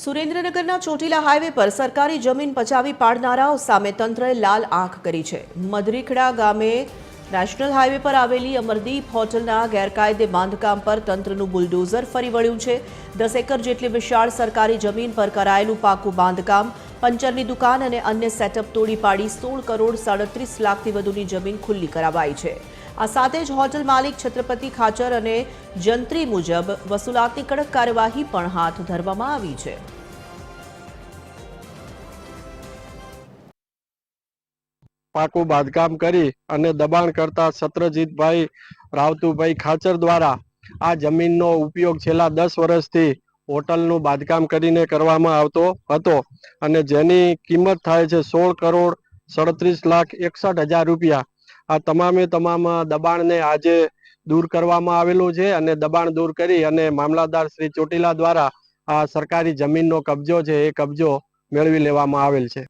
સુરેન્દ્રનગરના ચોટીલા હાઈવે પર સરકારી જમીન પચાવી પાડનારાઓ સામે તંત્રએ લાલ આંખ કરી છે। મધરીખડા ગામે નેશનલ હાઈવે પર આવેલી અમરદીપ હોટલના ગેરકાયદે બાંધકામ પર તંત્રનું બુલડોઝર ફરી વળ્યું છે। 10 એકર જેટલી વિશાળ સરકારી જમીન પર કરાયેલું પાકું બાંધકામ, પંચરની દુકાન અને અન્ય સેટઅપ તોડી પાડી 16 કરોડ 37 લાખથી વધુની જમીન ખુલ્લી કરાવાઈ છે। આ સાથે જ હોટલ માલિક છત્રપતિ ખાચર અને જંત્રી મુજબ વસૂલાતની કડક કાર્યવાહી પણ હાથ ધરવામાં આવી છે। પાકું બાંધકામ કરી અને દબાણ કરતા સત્રજીતભાઈ રાવતુભાઈ ખાચર દ્વારા આ જમીનનો ઉપયોગ છેલ્લા 10 વર્ષથી હોટલનું બાંધકામ કરીને કરવામાં આવતો હતો અને જેની કિંમત થાય છે 16 કરોડ 37 લાખ 61 હજાર રૂપિયા। આ તમામે તમામ દબાણને આજે દૂર કરવામાં આવેલું છે અને દબાણ દૂર કરી અને મામલતદાર શ્રી ચોટીલા દ્વારા આ સરકારી જમીનનો કબજો છે એ કબજો મેળવી લેવામાં આવેલ છે।